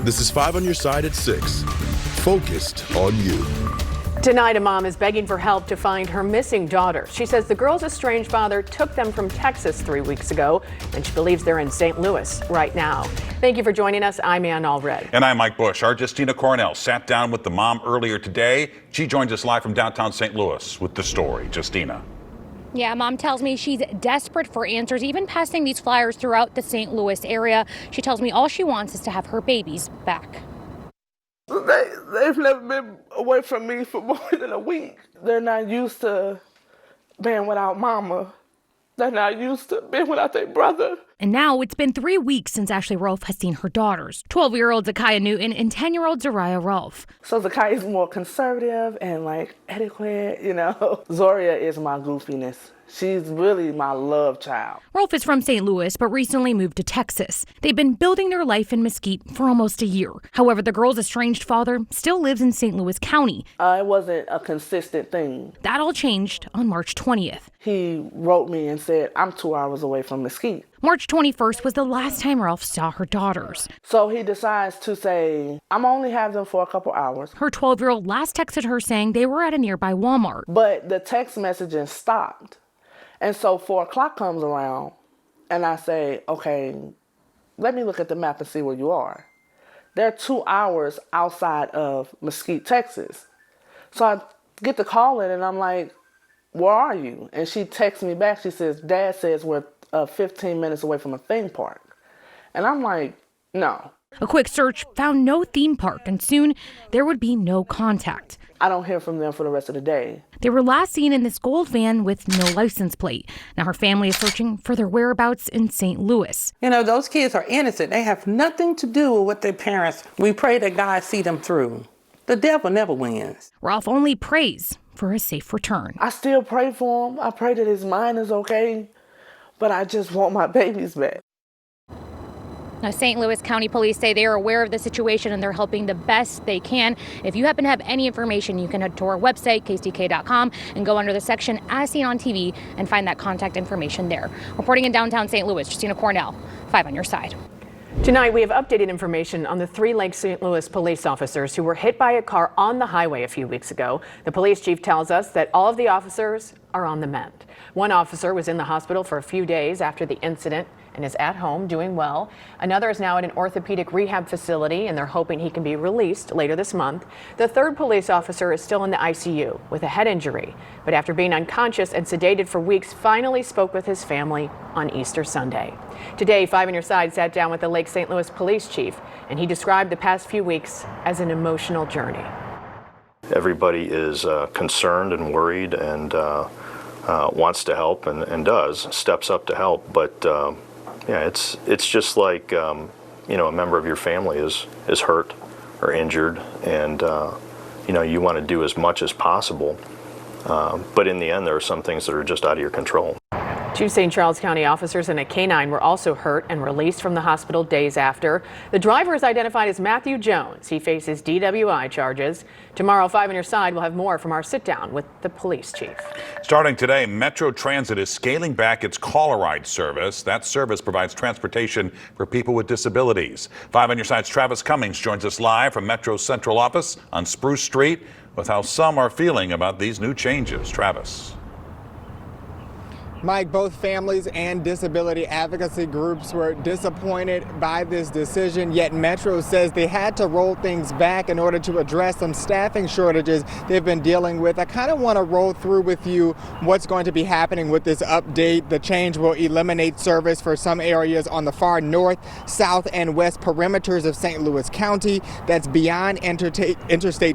This is 5 on your side at 6. Focused on you. Tonight, a mom is begging for help to find her missing daughter. She says the girl's estranged father took them from Texas 3 weeks ago, and she believes they're in St. Louis right now. Thank you for joining us. I'm Ann Allred. And I'm Mike Bush. Our Justina Cornell sat down with the mom earlier today. She joins us live from downtown St. Louis with the story. Justina. Yeah, mom tells me she's desperate for answers, even passing these flyers throughout the St. Louis area. She tells me all she wants is to have her babies back. They've never been away from me for more than a week. They're not used to being without mama. They're not used to being without their brother. And now it's been 3 weeks since Ashley Rolfe has seen her daughters, 12-year-old Zakiya Newton and 10-year-old Zariah Rolfe. So Zakiya's more conservative and etiquette, Zoria is my goofiness. She's really my love child. Rolfe is from St. Louis, but recently moved to Texas. They've been building their life in Mesquite for almost a year. However, the girl's estranged father still lives in St. Louis County. It wasn't a consistent thing. That all changed on March 20th. He wrote me and said, I'm 2 hours away from Mesquite. March 21st was the last time Rolfe saw her daughters. So he decides to say, I'm only have them for a couple hours. Her 12-year-old last texted her saying they were at a nearby Walmart. But the text messaging stopped. And so 4 o'clock comes around and I say, okay, let me look at the map and see where you are. They're 2 hours outside of Mesquite, Texas. So I get the call in and I'm like, where are you? And she texts me back. She says, Dad says we're 15 minutes away from a theme park. And I'm like, no. A quick search found no theme park, and soon there would be no contact. I don't hear from them for the rest of the day. They were last seen in this gold van with no license plate. Now her family is searching for their whereabouts in St. Louis. Those kids are innocent. They have nothing to do with what their parents. We pray that God see them through. The devil never wins. Rolfe only prays for a safe return. I still pray for him. I pray that his mind is okay, but I just want my babies back. Now, St. Louis County Police say they are aware of the situation and they're helping the best they can. If you happen to have any information, you can head to our website, kstk.com, and go under the section As Seen on TV and find that contact information there. Reporting in downtown St. Louis, Justina Cornell, 5 on your side. Tonight, we have updated information on the 3 Lake St. Louis police officers who were hit by a car on the highway a few weeks ago. The police chief tells us that all of the officers are on the mend. One officer was in the hospital for a few days after the incident and is at home doing well. Another is now at an orthopedic rehab facility, and they're hoping he can be released later this month. The 3rd police officer is still in the ICU with a head injury, but after being unconscious and sedated for weeks, finally spoke with his family on Easter Sunday. Today, 5 on your side sat down with the Lake St. Louis police chief, and he described the past few weeks as an emotional journey. Everybody is concerned and worried and wants to help and does, steps up to help, but yeah, it's just like, a member of your family is hurt or injured, and, you want to do as much as possible. But in the end, there are some things that are just out of your control. 2 St. Charles County officers and a canine were also hurt and released from the hospital days after. The driver is identified as Matthew Jones. He faces DWI charges. Tomorrow, 5 on your side, we'll have more from our sit-down with the police chief. Starting today, Metro Transit is scaling back its Call-A-Ride service. That service provides transportation for people with disabilities. 5 on your side's Travis Cummings joins us live from Metro's central office on Spruce Street with how some are feeling about these new changes. Travis. Mike, both families and disability advocacy groups were disappointed by this decision, yet Metro says they had to roll things back in order to address some staffing shortages they've been dealing with. I kind of want to roll through with you what's going to be happening with this update. The change will eliminate service for some areas on the far north, south, and west perimeters of St. Louis County. That's beyond Interstate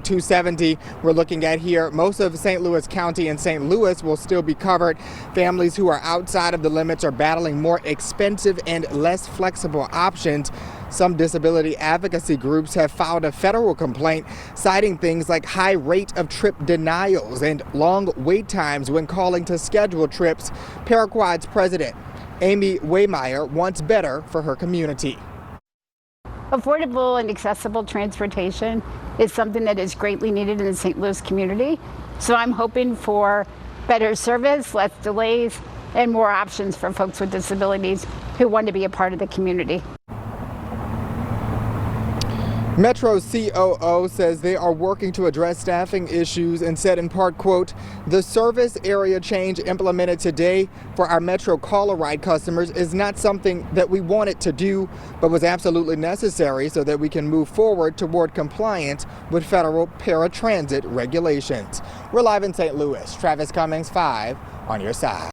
270 we're looking at here. Most of St. Louis County and St. Louis will still be covered. Families who are outside of the limits are battling more expensive and less flexible options. Some disability advocacy groups have filed a federal complaint citing things like high rate of trip denials and long wait times when calling to schedule trips. Paraquad's president, Amy Waymeyer, wants better for her community. Affordable and accessible transportation is something that is greatly needed in the St. Louis community. So I'm hoping for better service, less delays, and more options for folks with disabilities who want to be a part of the community. Metro's COO says they are working to address staffing issues and said in part, quote, "The service area change implemented today for our Metro caller ride customers is not something that we wanted to do, but was absolutely necessary so that we can move forward toward compliance with federal paratransit regulations." We're live in St. Louis. Travis Cummings, 5 on your side.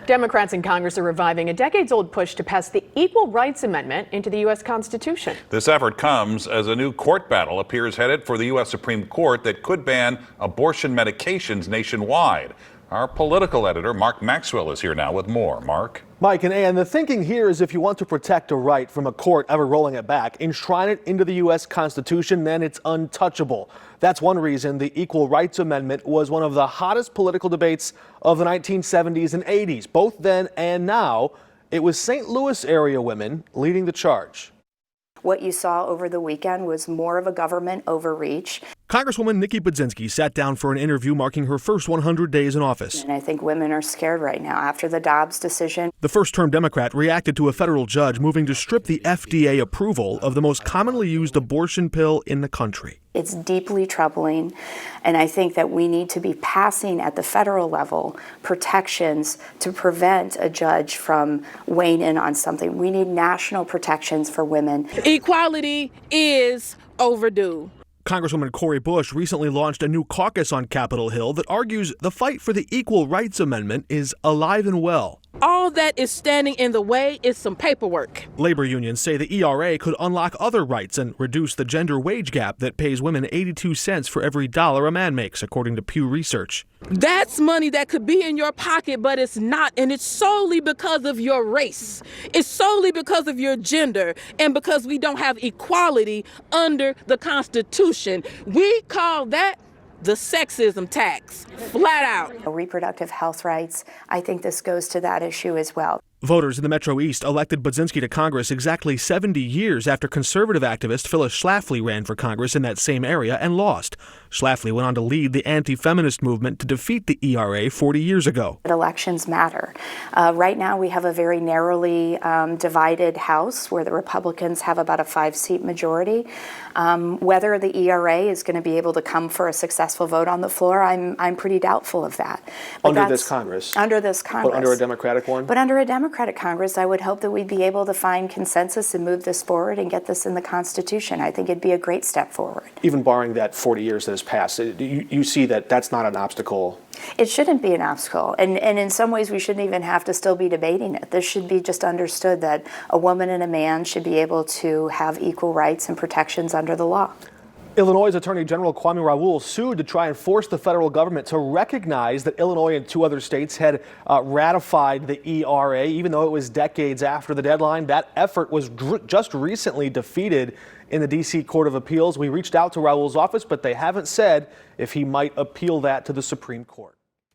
Democrats in Congress are reviving a decades-old push to pass the Equal Rights Amendment into the U.S. Constitution. This effort comes as a new court battle appears headed for the U.S. Supreme Court that could ban abortion medications nationwide. Our political editor, Mark Maxwell, is here now with more. Mark? Mike and Ann, the thinking here is if you want to protect a right from a court ever rolling it back, enshrine it into the U.S. Constitution, then it's untouchable. That's one reason the Equal Rights Amendment was one of the hottest political debates of the 1970s and 80s. Both then and now, it was St. Louis area women leading the charge. What you saw over the weekend was more of a government overreach. Congresswoman Nikki Budzinski sat down for an interview marking her first 100 days in office. And I think women are scared right now after the Dobbs decision. The first-term Democrat reacted to a federal judge moving to strip the FDA approval of the most commonly used abortion pill in the country. It's deeply troubling, and I think that we need to be passing at the federal level protections to prevent a judge from weighing in on something. We need national protections for women. Equality is overdue. Congresswoman Cori Bush recently launched a new caucus on Capitol Hill that argues the fight for the Equal Rights Amendment is alive and well. All that is standing in the way is some paperwork. Labor unions say the ERA could unlock other rights and reduce the gender wage gap that pays women 82 cents for every dollar a man makes, according to Pew Research. That's money that could be in your pocket, but it's not, and it's solely because of your race. It's solely because of your gender, and because we don't have equality under the Constitution. We call that the sexism tax, flat out. Reproductive health rights, I think this goes to that issue as well. Voters in the Metro East elected Budzinski to Congress exactly 70 years after conservative activist Phyllis Schlafly ran for Congress in that same area and lost. Schlafly went on to lead the anti-feminist movement to defeat the ERA 40 years ago. Elections matter. Right now we have a very narrowly divided House where the Republicans have about a 5-seat majority. Whether the ERA is going to be able to come for a successful vote on the floor, I'm pretty doubtful of that. But under this Congress? Under this Congress. But under a Democratic one? But under a Democratic Congress, I would hope that we'd be able to find consensus and move this forward and get this in the Constitution. I think it'd be a great step forward. Even barring that 40 years that has passed, you see that that's not an obstacle? It shouldn't be an obstacle. And in some ways, we shouldn't even have to still be debating it. This should be just understood that a woman and a man should be able to have equal rights and protections under the law. Illinois' Attorney General Kwame Raoul sued to try and force the federal government to recognize that Illinois and 2 other states had ratified the ERA, even though it was decades after the deadline. That effort was just recently defeated in the D.C. Court of Appeals. We reached out to Raoul's office, but they haven't said if he might appeal that to the Supreme Court.